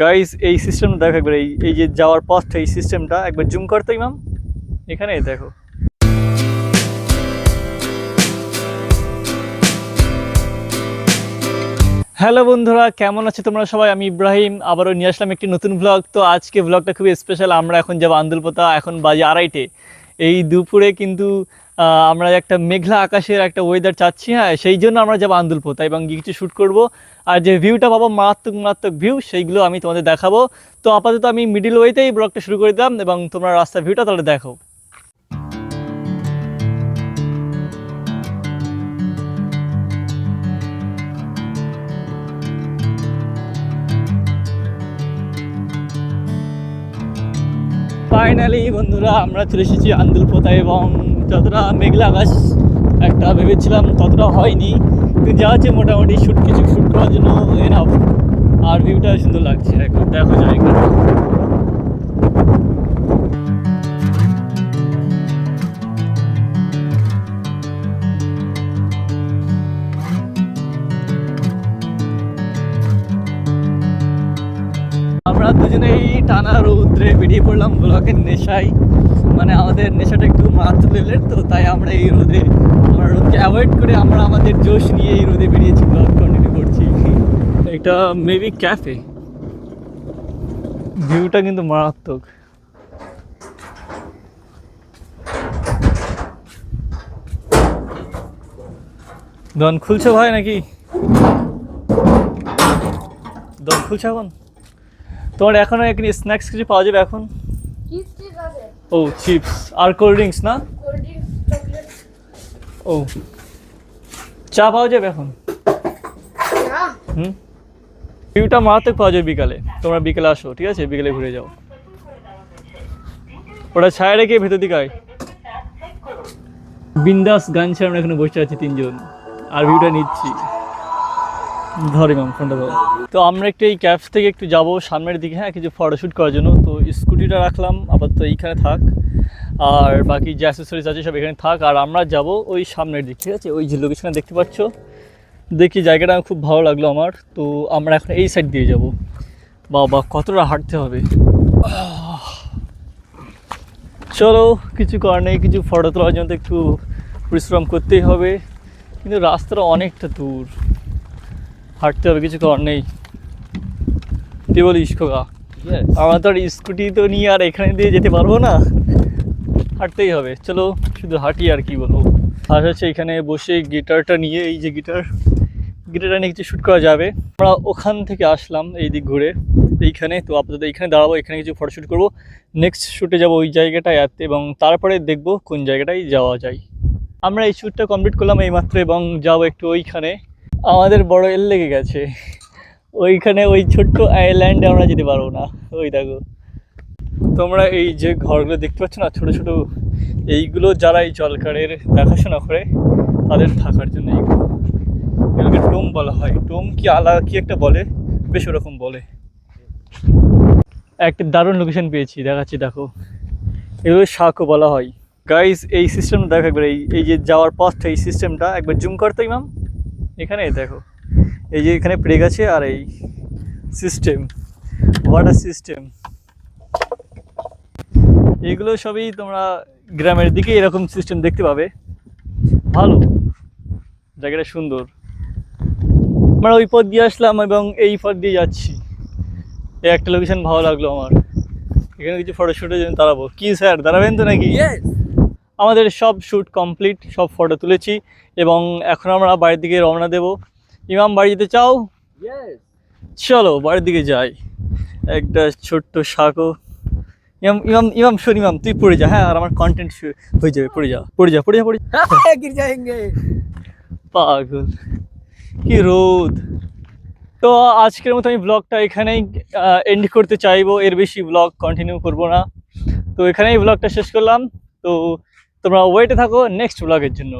Guys এই সিস্টেমটা দেখো একবার, এই যে যাওয়ার পথটা, এই সিস্টেমটা একবার জুম করতো ইমাম, এখানে দেখো। হ্যালো বন্ধুরা, কেমন আছো তোমরা সবাই? আমি ইব্রাহিম, আবারও নিয়ে আসলাম একটি নতুন ব্লগ। তো আজকে ব্লগটা খুবই স্পেশাল। আমরা এখন যাবো আন্দুলপোতা, এখন বাজে 2:30। এই দুপুরে কিন্তু আমরা একটা মেঘলা আকাশের একটা ওয়েদার চাচ্ছি, হ্যাঁ, সেই জন্য আমরা যাবো আন্দুলপোতা এবং কিছু শ্যুট করব। আর যে ভিউটা পাবো, মারাত্মক মারাত্মক ভিউ, সেইগুলো আমি তোমাদের দেখাবো। তো আপাতত আমি মিডিল ওয়েতেই ব্লগটা শুরু করে দিলাম এবং তোমরা রাস্তার ভিউটা তাহলে দেখো। ফাইনালি বন্ধুরা আমরা চলে এসেছি আন্দুলপোতা, এবং যতটা মেঘলা আকাশ একটা ভেবেছিলাম ততটা হয়নি, কিন্তু যা আছে মোটামুটি কিছু শ্যুট করার জন্য এনাফ। আর ভিউটা সুন্দর লাগছে, এখন দেখো জায়গা। আমরা দুজনেই টানা রৌদ্রে বেরিয়ে পড়লাম ব্লগের নেশায়। মানে আমাদের নেশাটা একটু মারাত্মক লেভেলের, তো তাই আমরা এই রোদে, আমরা রোদকে অ্যাভয়েড করে আমরা আমাদের জোশ নিয়ে এই রোদে বেরিয়েছি, ব্লগ কন্টিনিউ করছি। এটা মেবি ক্যাফে, ভিউটা কিন্তু মারাত্মক। দোকান খুলছো ভাই নাকি? দোকান খুলছো এখন? তোমার এখনো এখানে স্ন্যাক্স কিছু পাওয়া যাবে এখন? ও চিপস আর কোল্ড ড্রিঙ্কস না? ও চা পাওয়া যাবে এখন? ভিউটা মারাত্মক পাওয়া যাবে বিকালে, তোমরা বিকেলে আসো, ঠিক আছে? বিকেলে ঘুরে যাও। ওটা ছায়া রেখে ভেতর দিকে আয়। বিন্দাস গান ছেড়ে আমরা এখানে বসে আছি তিনজন, আর ভিউটা নিচ্ছি। ধর ইমাম ফোনটা ধর। তো আমরা একটু এই ক্যাফ থেকে একটু যাবো সামনের দিকে, হ্যাঁ, কিছু ফটোশ্যুট করার জন্য। তো স্কুটিটা রাখলাম আপাতত এইখানে থাক, আর বাকি যে অ্যাসেসরিজ আছে সব এখানে থাক, আর আমরা যাব ওই সামনের দিক, ঠিক আছে? ওই যে লোকেশনে দেখতে পাচ্ছ, দেখি জায়গাটা খুব ভালো লাগলো আমার। তো আমরা এখন এই সাইড দিয়ে যাব। বাবা কতটা হাঁটতে হবে, চলো কিছু করার নেই, কিছু ফটো তোলার জন্য একটু পরিশ্রম করতেই হবে, কিন্তু রাস্তাটা অনেকটা দূর, হাঁটতে হবে, কিছু করার নেই। তুই বলিস খোকা? আমার তো আর স্কুটি তো নিয়ে আর এখানে দিয়ে যেতে পারবো না, হাঁটতেই হবে। চলো শুধু হাঁটি, আর কি বলবো। আর হচ্ছে এখানে বসে গিটারটা নিয়ে, এই যে গিটারটা নিয়ে কিছু শ্যুট করা যাবে। আমরা ওখান থেকে আসলাম এই দিক ঘুরে এইখানে, তো আপাতত এইখানে দাঁড়াবো, এখানে কিছু ফটোশ্যুট করবো। নেক্সট শ্যুটে যাবো ওই জায়গাটায়, এবং তারপরে দেখবো কোন জায়গাটায় যাওয়া যায়। আমরা এই শ্যুটটা কমপ্লিট করলাম এইমাত্র, এবং যাবো একটু ওইখানে। আমাদের বড় এল লেগে গেছে ওইখানে, ওই ছোট্ট আইল্যান্ডে আমরা যেতে পারবো না। ওই দেখো তোমরা এই যে ঘরগুলো দেখতে পাচ্ছ না, ছোট ছোট, এইগুলো যারা এই জলকারের দেখাশোনা করে তাদের থাকার জন্য এগুলোকে টোম বলা হয়। টোম কি আলাদা কি একটা বলে, বেশ ওরকম বলে। একটা দারুণ লোকেশন পেয়েছি, দেখাচ্ছি দেখো। এগুলো শাকও বলা হয়। গাইস এই সিস্টেমটা দেখো একবার, এই যে যাওয়ার পথটা, এই সিস্টেমটা একবার জুম করতো ইমাম, এখানে দেখো। এই যে এখানে প্রেগ আছে, আর এই সিস্টেম, ওয়াটার সিস্টেম, এগুলো সবই তোমরা গ্রামের দিকে এরকম সিস্টেম দেখতে পাবে। ভালো জায়গাটা, সুন্দর। আমরা ওই পথ দিয়ে আসলাম এবং এই পথ দিয়ে যাচ্ছি। এই একটা লোকেশন ভালো লাগলো আমার, এখানে কিছু ফটোশ্যুটের জন্য দাঁড়াবো। কি স্যার দাঁড়াবেন তো নাকি? আমাদের সব শ্যুট কমপ্লিট, সব ফটো তুলেছি, এবং এখন আমরা বাড়ির দিকে রওনা দেব। ইমাম বাড়ি যেতে চাও? চলো বাড়ির দিকে যাই। একটা ছোট্ট শাকও। ইমাম ইমাম ইমাম শোন ইমাম, তুই পড়ে যা, হ্যাঁ, আর আমার কন্টেন্ট হয়ে যাবে। পড়ে যা পড়ে যা পড়ে যা পড়ে যা। পাগল, কি রোদ। তো আজকের মতো আমি ব্লগটা এখানেই এন্ড করতে চাইবো, এর বেশি ব্লগ কন্টিনিউ করব না। তো এখানেই ব্লগটা শেষ করলাম। তো তোমরা ওয়েটে থাকো নেক্সট ব্লগের জন্য।